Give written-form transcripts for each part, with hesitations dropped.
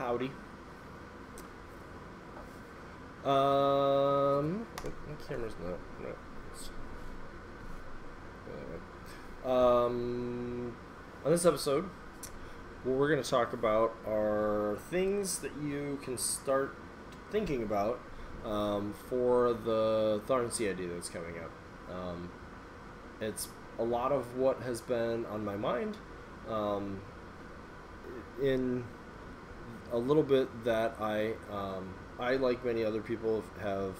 Howdy. My camera's not. No. On this episode, what we're going to talk about are things that you can start thinking about for the Tharn CID that's coming up. It's a lot of what has been on my mind. In a little bit that I like many other people have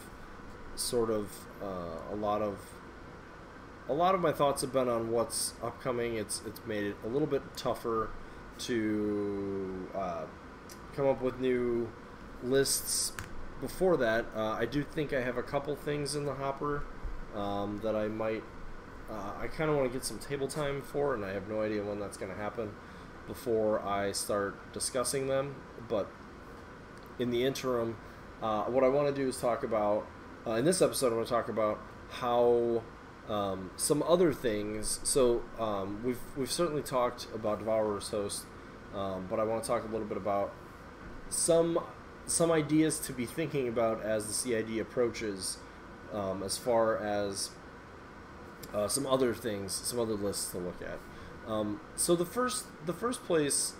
sort of a lot of my thoughts have been on what's upcoming. It's made it a little bit tougher to come up with new lists. Before that, I do think I have a couple things in the hopper that I might. I kind of want to get some table time for, and I have no idea when that's going to happen before I start discussing them. But in the interim, what I want to do is talk about, in this episode, I'm going to talk about how some other things. So we've certainly talked about Devourer's Host, but I want to talk a little bit about some ideas to be thinking about as the CID approaches, as far as some other things, some other lists to look at. So the first place,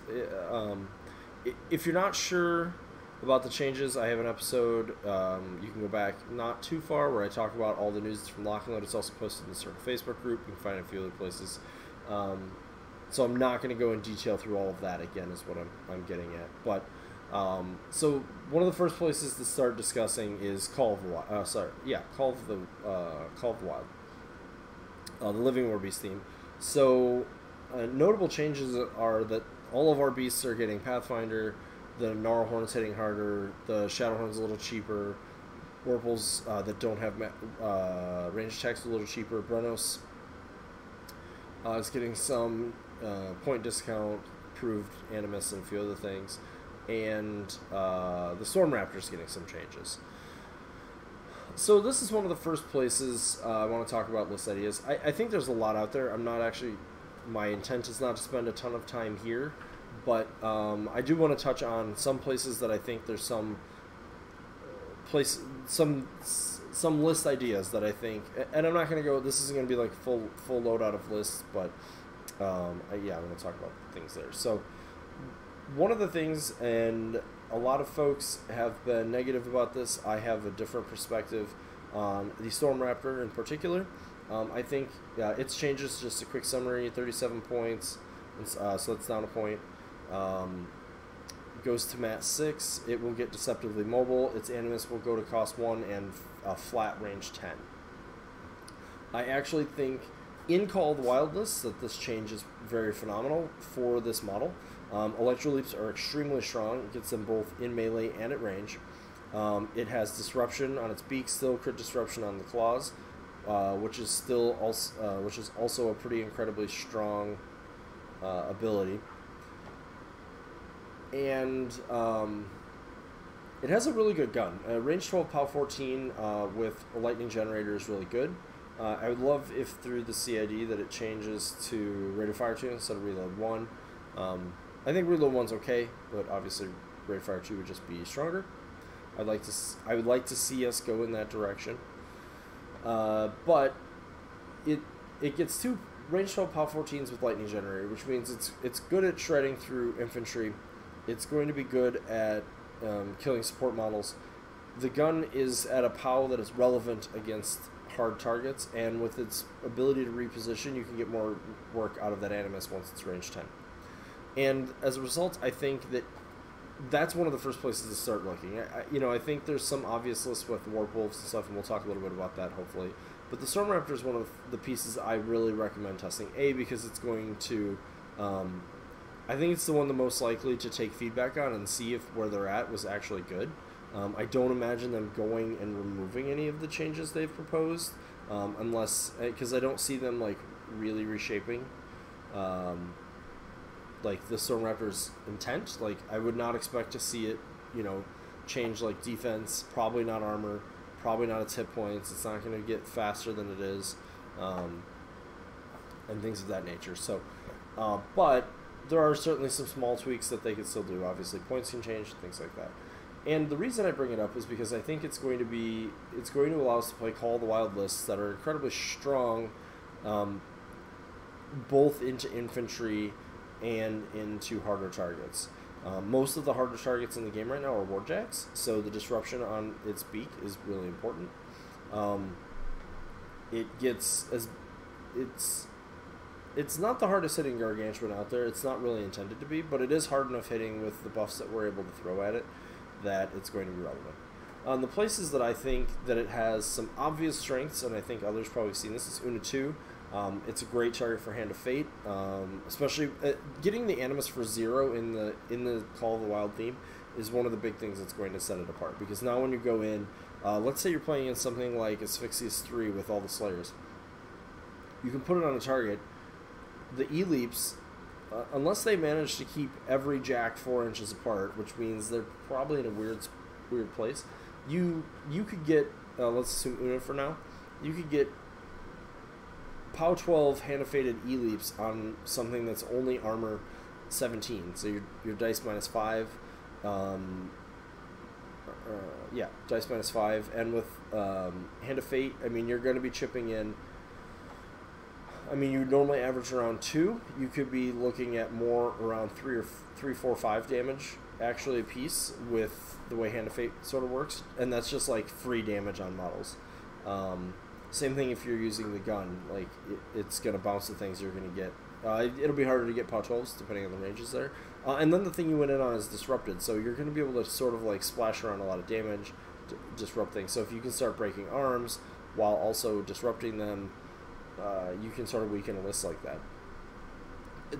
if you're not sure about the changes, I have an episode, you can go back not too far, where I talk about all the news from Lock and Load. It's also posted in the Circle Facebook group. You can find it a few other places. So I'm not going to go in detail through all of that again, is what I'm getting at. But so one of the first places to start discussing is Call of the Wild. Call of the Wild, the Living War Beast theme. So notable changes are that all of our beasts are getting Pathfinder. The Gnarlhorn's hitting harder. The Shadowhorn's a little cheaper. Wurples that don't have range attacks are a little cheaper. Brenos is getting some point discount, improved Animus, and a few other things. And the Storm Raptor's getting some changes. So this is one of the first places I want to talk about list ideas. I think there's a lot out there. I'm not actually... My intent is not to spend a ton of time here, but I do want to touch on some places that I think there's some list ideas that I think, and I'm not going to go, this isn't going to be like full load out of lists, but I'm going to talk about things there. So one of the things, and a lot of folks have been negative about this, I have a different perspective on the Storm Raptor in particular. I think its changes, just a quick summary, 37 points, so it's down a point. Goes to mat 6. It will get Deceptively Mobile. Its Animus will go to cost 1 and a flat range 10. I actually think in Call of the Wild lists that this change is very phenomenal for this model. Electro Leaps are extremely strong. It gets them both in melee and at range. It has Disruption on its beak, still crit Disruption on the claws. Which is also a pretty incredibly strong ability, and it has a really good gun. Range 12, POW 14 with a lightning generator is really good. I would love if through the CID that it changes to Rate of Fire 2 instead of Reload 1. I think Reload 1's okay, but obviously Rate of Fire 2 would just be stronger. I would like to see us go in that direction. But it gets 2 range 12 POW 14s with lightning generator, which means it's good at shredding through infantry. It's going to be good at killing support models. The gun is at a POW that is relevant against hard targets, and with its ability to reposition, you can get more work out of that Animus once it's range 10. And as a result, I think that's one of the first places to start looking. I think there's some obvious lists with Warpwolves and stuff, and we'll talk a little bit about that, hopefully. But the Storm Raptor is one of the pieces I really recommend testing. Because it's going to... I think it's the one the most likely to take feedback on and see if where they're at was actually good. I don't imagine them going and removing any of the changes they've proposed, unless... Because I don't see them, like, really reshaping... like the Storm Raptor's intent. Like, I would not expect to see it, change like defense, probably not armor, probably not its hit points. It's not going to get faster than it is, and things of that nature. So, but there are certainly some small tweaks that they could still do. Obviously, points can change, things like that. And the reason I bring it up is because I think it's going to allow us to play Call of the Wild lists that are incredibly strong, both into infantry and into harder targets. Most of the harder targets in the game right now are warjacks, so the disruption on its beak is really important. It's not the hardest hitting gargantuan out there. It's not really intended to be, but it is hard enough hitting with the buffs that we're able to throw at it that it's going to be relevant. The places that I think that it has some obvious strengths, and I think others probably seen this, is Una 2. It's a great target for Hand of Fate, especially getting the Animus for 0 in the Call of the Wild theme is one of the big things that's going to set it apart. Because now when you go in, let's say you're playing in something like Asphyxious 3 with all the Slayers, you can put it on a target. The E-Leaps, unless they manage to keep every jack 4 inches apart, which means they're probably in a weird place, you could get, let's assume Una for now, you could get POW 12 Hand of Fated E-Leaps on something that's only armor 17. So your dice minus 5, dice minus 5, and with Hand of Fate, I mean, you're going to be chipping in. I mean, you normally average around 2. You could be looking at more around 3, 4, 5 damage actually a piece with the way Hand of Fate sort of works, and that's just like free damage on models. Same thing if you're using the gun, like it's going to bounce the things you're going to get. It'll be harder to get POW 12s depending on the ranges there. And then the thing you went in on is Disrupted, so you're going to be able to sort of like splash around a lot of damage to disrupt things. So if you can start breaking arms while also disrupting them, you can sort of weaken a list like that.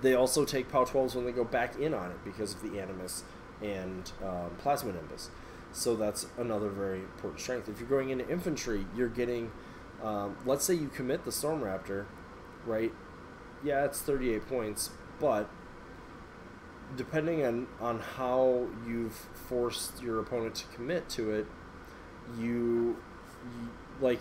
They also take POW 12s when they go back in on it because of the Animus and Plasma Nimbus. So that's another very important strength. If you're going into infantry, you're getting... let's say you commit the Storm Raptor, right? Yeah, it's 38 points, but depending on how you've forced your opponent to commit to it, you like,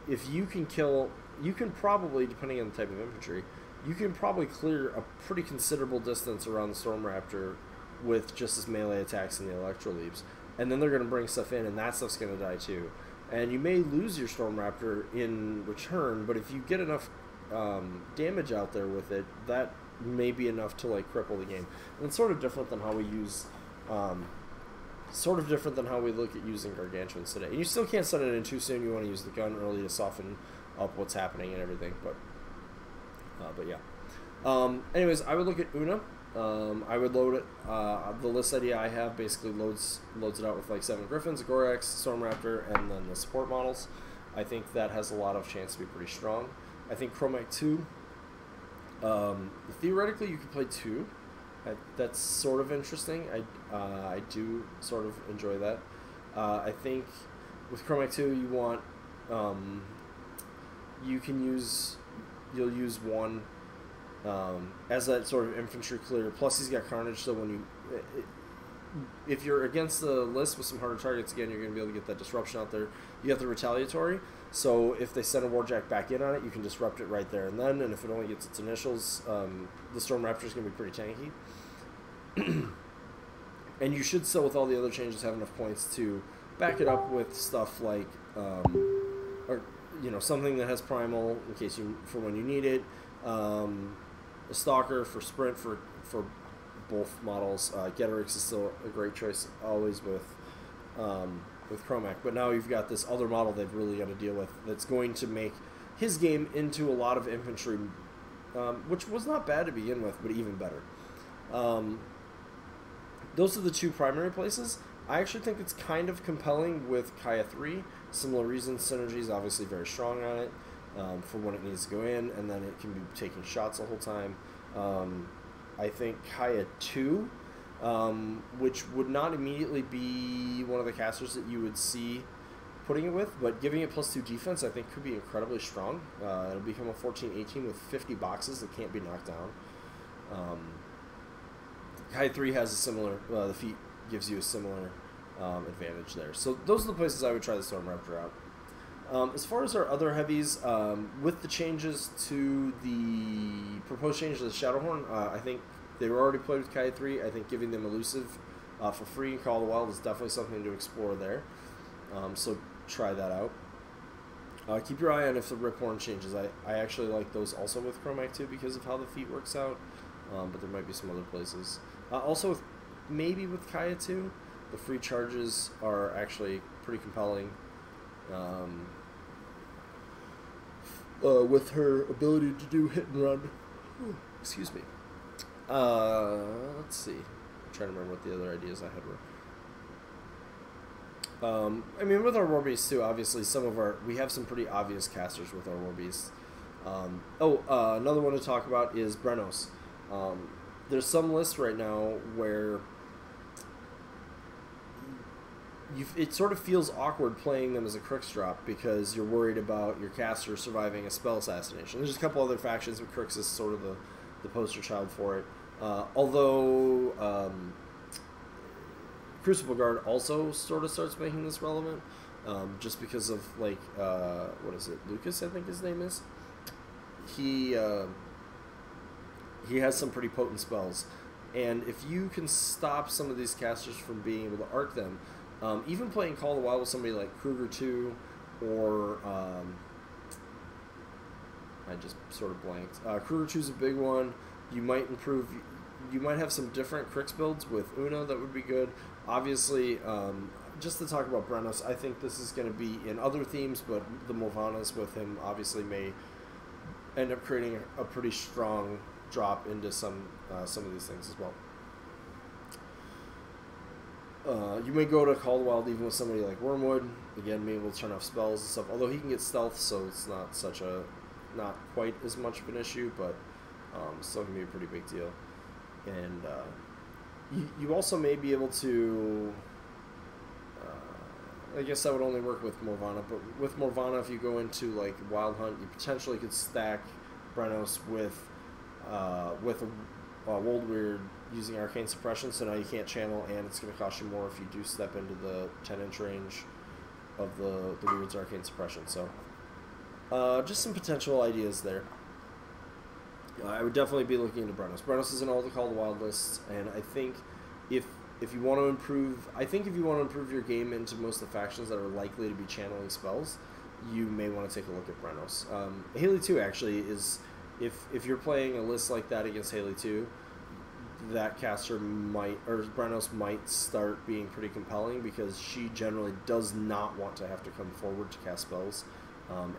if you can kill, you can probably, depending on the type of infantry, you can probably clear a pretty considerable distance around the Storm Raptor with just as melee attacks and the Electro Leaps, and then they're going to bring stuff in, and that stuff's going to die too. And you may lose your Storm Raptor in return, but if you get enough damage out there with it, that may be enough to like cripple the game. And it's sort of different than how we use, sort of different than how we look at using Gargantuans today. And you still can't set it in too soon. You want to use the gun early to soften up what's happening and everything. But yeah. Anyways, I would look at Una. I would load it. The list idea I have basically loads it out with like 7 Griffins, a Gorax, Storm Raptor, and then the support models. I think that has a lot of chance to be pretty strong. I think Chromac 2, theoretically you could play 2. That's sort of interesting. I do sort of enjoy that. I think with Chromac 2 you want, you'll use 1 as that sort of infantry clear. Plus he's got Carnage, so when you, if you're against the list with some harder targets, again, you're going to be able to get that disruption out there. You have the Retaliatory, so if they send a Warjack back in on it, you can disrupt it right there and then, and if it only gets its initials, the Storm Raptor is going to be pretty tanky. And you should still, with all the other changes, have enough points to back it up with stuff like, or, you know, something that has Primal in case for when you need it, a Stalker for sprint for both models. Getorix is still a great choice always with Chromac, but now you've got this other model they've really got to deal with that's going to make his game into a lot of infantry, which was not bad to begin with, but even better. Those are the 2 primary places. I actually think it's kind of compelling with Kaya 3. Similar reasons, synergy is obviously very strong on it. For when it needs to go in, and then it can be taking shots the whole time. I think Kaya 2, which would not immediately be one of the casters that you would see putting it with, but giving it +2 defense I think could be incredibly strong. It'll become a 14-18 with 50 boxes that can't be knocked down. Kaya 3 has a similar, the feat gives you a similar advantage there. So those are the places I would try the Storm Raptor out. As far as our other heavies, with the changes to the proposed changes to the Shadowhorn, I think they were already played with Kaya 3, I think giving them Elusive for free in Call of the Wild is definitely something to explore there. So try that out. Keep your eye on if the Riphorn changes. I actually like those also with Chromac too because of how the feat works out, but there might be some other places. Also, maybe with Kaya 2, the free charges are actually pretty compelling. With her ability to do hit and run. Ooh, excuse me. Let's see. I'm trying to remember what the other ideas I had were. I mean, with our Warbeasts too, obviously we have some pretty obvious casters with our Warbeasts. Another one to talk about is Brenos. There's some lists right now where it sort of feels awkward playing them as a Crix drop because you're worried about your caster surviving a spell assassination. There's a couple other factions, but Crix is sort of the poster child for it. Although Crucible Guard also sort of starts making this relevant, just because of, like, what is it, Lucas, I think his name is? He has some pretty potent spells, and if you can stop some of these casters from being able to arc them, even playing Call of the Wild with somebody like Kruger 2 or I just sort of blanked. Kruger 2 is a big one. You might have some different Crix builds with Una that would be good. Obviously, just to talk about Brenos, I think this is going to be in other themes, but the Morvanas with him obviously may end up creating a pretty strong drop into some of these things as well. You may go to Call of the Wild even with somebody like Wormwood. Again, being able to turn off spells and stuff. Although he can get stealth, so it's not quite as much of an issue, but still can be a pretty big deal. And you also may be able to. I guess that would only work with Morvana, but with Morvana, if you go into like Wild Hunt, you potentially could stack Brenos with a Woldweird using Arcane Suppression, so now you can't channel, and it's going to cost you more if you do step into the 10-inch range of the Weird's Arcane Suppression. So, just some potential ideas there. I would definitely be looking into Brenos. Brenos is in all the Call of the Wild lists, and I think if you want to improve, your game into most of the factions that are likely to be channeling spells, you may want to take a look at Brenos. Haley 2 actually is, if you're playing a list like that against Haley 2, that caster Brenos might start being pretty compelling because she generally does not want to have to come forward to cast spells,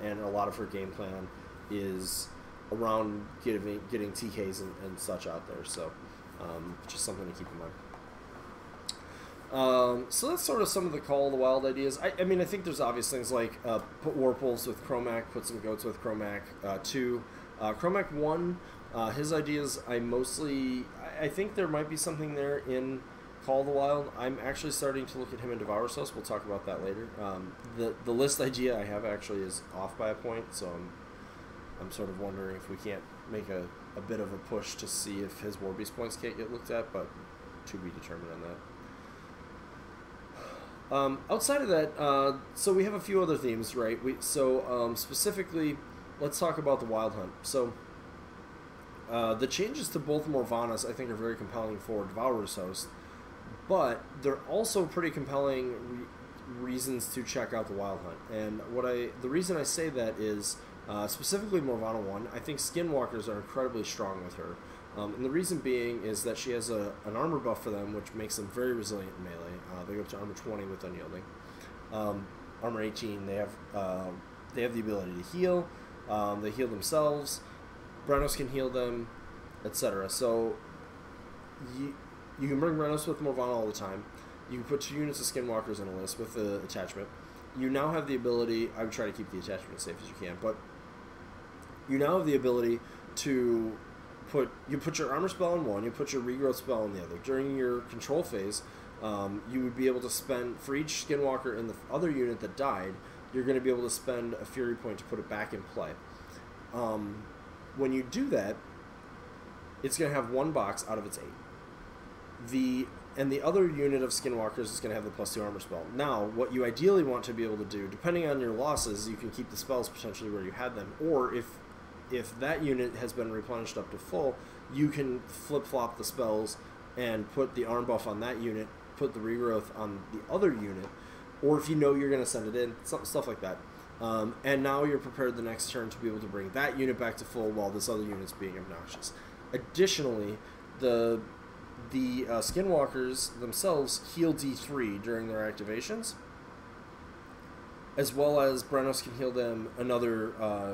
and a lot of her game plan is around getting TKs and such out there, so just something to keep in mind. So that's sort of some of the Call of the Wild ideas. I mean, I think there's obvious things like put Warpulse with Chromac, put some Goats with Chromac 2. Chromac 1, his ideas, I think there might be something there in Call of the Wild. I'm actually starting to look at him in Devoursos. We'll talk about that later. The list idea I have actually is off by a point, so I'm sort of wondering if we can't make a bit of a push to see if his Warbeast points can't get looked at, but to be determined on that. Outside of that, so we have a few other themes, right? Specifically, let's talk about the Wild Hunt. So the changes to both Morvanas I think are very compelling for Devourer's Host, but they're also pretty compelling reasons to check out the Wild Hunt. And the reason I say that is specifically Morvana 1, I think Skinwalkers are incredibly strong with her. And the reason being is that she has an armor buff for them, which makes them very resilient in melee. They go up to armor 20 with Unyielding. Armor 18, they have the ability to heal. They heal themselves. Brenos can heal them, etc. So you can bring Brenos with Morvana all the time. You can put 2 units of Skinwalkers in a list with the attachment. You now have the ability, I would try to keep the attachment as safe as you can, but you now have the ability to put your armor spell in one, you put your regrowth spell in the other. During your control phase, you would be able to spend, for each Skinwalker in the other unit that died, you're going to be able to spend a Fury point to put it back in play. When you do that, it's going to have 1 box out of its 8. And the other unit of Skinwalkers is going to have the +2 armor spell. Now, what you ideally want to be able to do, depending on your losses, you can keep the spells potentially where you had them, or if if that unit has been replenished up to full, you can flip-flop the spells and put the arm buff on that unit, put the regrowth on the other unit, or if you know you're going to send it in, stuff like that. And now you're prepared the next turn to be able to bring that unit back to full while this other unit's being obnoxious. Additionally, the Skinwalkers themselves heal D3 during their activations, as well as Brenos can heal them another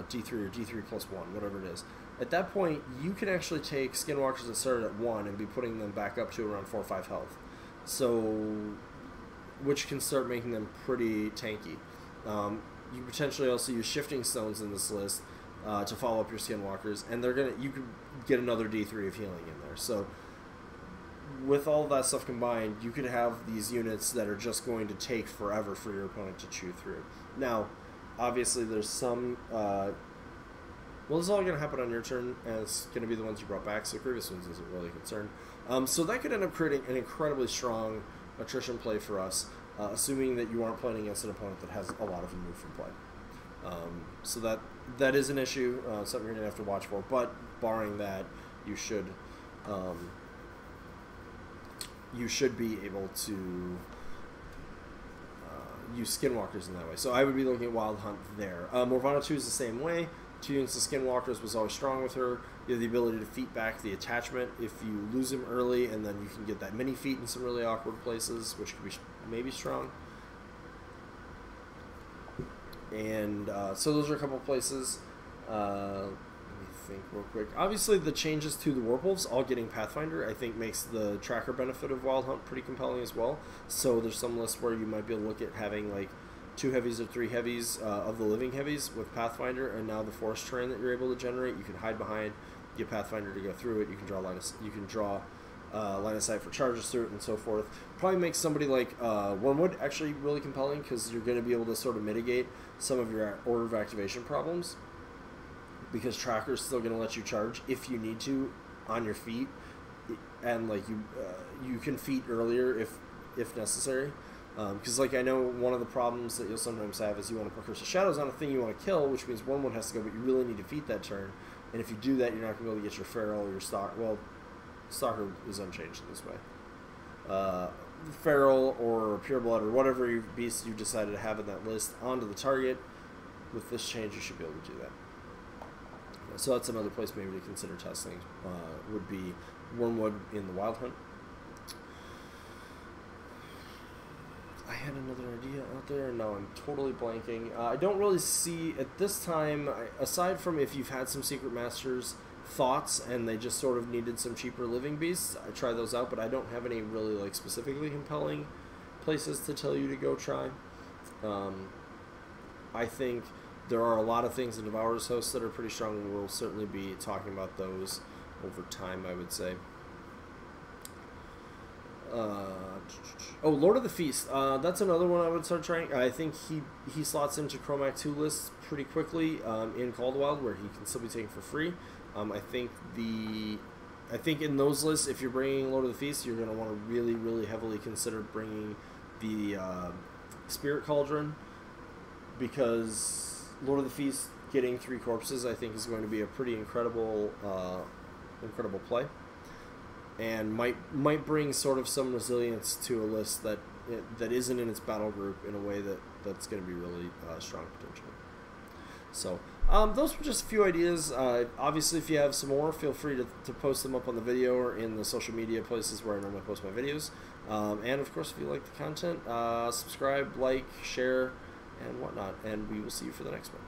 D3 or D3 plus 1, whatever it is. At that point, you can actually take Skinwalkers that started at 1 and be putting them back up to around 4 or 5 health. So, which can start making them pretty tanky. You potentially also use Shifting Stones in this list to follow up your Skinwalkers, and you could get another D3 of healing in there. So, with all that stuff combined, you could have these units that are just going to take forever for your opponent to chew through. Now, obviously, there's some... well, this is all going to happen on your turn, and it's going to be the ones you brought back, so Grievous Wounds isn't really a concern. So that could end up creating an incredibly strong attrition play for us, assuming that you aren't playing against an opponent that has a lot of remove from play. So that is an issue, something you're going to have to watch for, but barring that, you should be able to use Skinwalkers in that way. So I would be looking at Wild Hunt there. Morvana 2 is the same way. 2 units of Skinwalkers was always strong with her. You have the ability to feat back the attachment if you lose him early, and then you can get that mini feat in some really awkward places, which could be maybe strong. And so those are a couple places. Let me think real quick. Obviously, the changes to the Warpwolves, all getting Pathfinder, I think makes the tracker benefit of Wild Hunt pretty compelling as well. So there's some lists where you might be able to look at having like 2 heavies or 3 heavies of the living heavies with Pathfinder, and now the forest terrain that you're able to generate, you can hide behind, get Pathfinder to go through it. You can draw line of sight for charges through it, and so forth. Probably makes somebody like Wormwood actually really compelling, because you're going to be able to sort of mitigate some of your order of activation problems, because Tracker's still going to let you charge if you need to on your feet, and like you can feat earlier if necessary. Because like I know one of the problems that you'll sometimes have is you want to put Curse of Shadows on a thing you want to kill, which means Wormwood has to go, but you really need to feat that turn. And if you do that, you're not going to be able to get your Feral or your Stalker. Well, Stalker is unchanged in this way. Feral or Pureblood or whatever beast you decided to have in that list onto the target. With this change, you should be able to do that. So that's another place maybe to consider testing. Would be Wormwood in the Wild Hunt. I had another idea out there. No, I'm totally blanking. I don't really see, at this time, aside from if you've had some Secret Masters thoughts and they just sort of needed some cheaper living beasts, I try those out, but I don't have any really like specifically compelling places to tell you to go try. I think there are a lot of things in Devourer's Host that are pretty strong, and we'll certainly be talking about those over time, I would say. Lord of the Feast. That's another one I would start trying. I think he slots into Chromac 2 lists pretty quickly in Caldwild, where he can still be taken for free. I think in those lists, if you're bringing Lord of the Feast, you're going to want to really, really heavily consider bringing the Spirit Cauldron, because Lord of the Feast getting 3 corpses, I think, is going to be a pretty incredible play. And might bring sort of some resilience to a list that isn't in its battle group in a way that's going to be really strong potentially. So those were just a few ideas. Obviously, if you have some more, feel free to post them up on the video or in the social media places where I normally post my videos. And of course, if you like the content, subscribe, like, share, and whatnot. And we will see you for the next one.